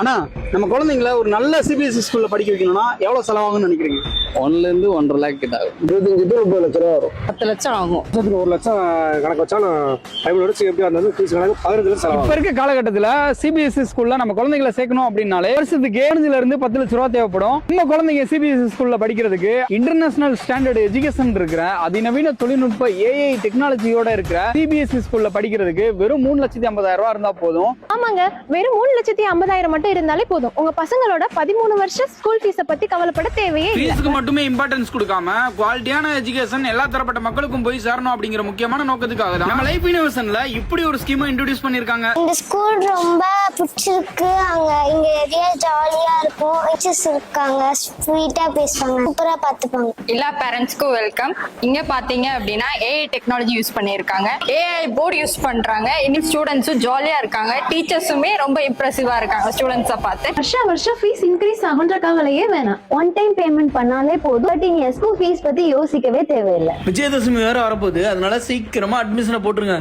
ஆனா நம்ம குழந்தைங்கள ஒரு நல்ல சிபிஎஸ்இ ஸ்கூல்ல படிக்க வைக்கணும்னா எவ்வளவு செலவாகும்னு நினைக்கிறீங்க? 1 to 1.5 lakh கிட்ட ஆகும். 25 to 30 லட்ச ரூபா வரும். 10 லட்சம் ஆகும். 1 லட்சம் கணக்கு வச்சாலும் டைமோட எப்படியா இருந்தாலும் ஃபீஸ் கணக்கு 15 லட்சம் செலவாகும். இப்ப இருக்க காலகட்டத்துல சிபிஎஸ்இ ஸ்கூல்ல நம்ம குழந்தைங்களை சேர்க்கணும் அப்படின்னாலே வருஷத்துக்கு 5 இருந்து 10 லட்ச ரூபா தேவைப்படும். நம்ம குழந்தைங்க சிபிஎஸ்இ ஸ்கூல்ல படிக்கிறதுக்கு இன்டர்நேஷனல் ஸ்டாண்டர்ட் எஜுகேஷன் இருக்கிற அதிநவீன தொழில்நுட்ப ஏஐ டெக்னாலஜியோட இருக்கிற சிபிஎஸ்இ ஸ்கூல்ல படிக்கிறதுக்கு வெறும் 3,50,000 ரூபா இருந்தா போதும். ஆமாங்க, வெறும் 3,50,000 மட்டும் இருந்தாலே போதும். உங்க பசங்களோட 13 வருஷம் ஸ்கூல் ஃபீஸ பத்தி கவலைப்பட தேவையே இல்ல. ஃபீஸ்க்கு மட்டுமே இம்பார்ட்டன்ஸ் கொடுக்காம குவாலிட்டியான எஜுகேஷன் எல்லா தரப்பட்ட மக்களுக்கும் போய் சேரணும் அப்படிங்கிற முக்கியமான நோக்கத்துக்காக தான் நம்ம லைஃப் யூனிவர்சன்ல இப்படி ஒரு ஸ்கீமை இன்ட்ரோடியூஸ் பண்ணிருக்காங்க. இந்த ஸ்கூல் ரொம்ப பிடிச்சிருக்கு. இங்க ஏரியா ஜாலியா இருக்கும். டீச்சர்ஸ் இருக்காங்க, ஸ்வீட்டா பேசுவாங்க, சூப்பரா பாத்துப்பாங்க. எல்லா பேரண்ட்ஸ்க்கும் வெல்கம். இங்க பாத்தீங்க அப்படின்னா ஏஐ டெக்னாலஜி யூஸ் பண்ணிருக்காங்க. ஏஐ போர்டு யூஸ் பண்றாங்க. இன்னும் ஸ்டூடெண்ட்ஸும் ஜாலியா இருக்காங்க. டீச்சர்ஸுமே ரொம்ப இம்ப்ரெசிவா இருக்காங்க ஸ்டூடெண்ட்ஸை பார்த்து. வருஷம் ஃபீஸ் இன்க்ரீஸ் ஆகுன்ற கவலையே வேணாம். ஒன் டைம் பேமெண்ட் பண்ணாலே போதும். 13 இயர்ஸ்க்கு ஃபீஸ் பத்தி யோசிக்கவே தேவையில்லை. விஜயதசமி வேற வரப்போகுது, அதனால சீக்கிரமா அட்மிஷனை போட்டுருங்க.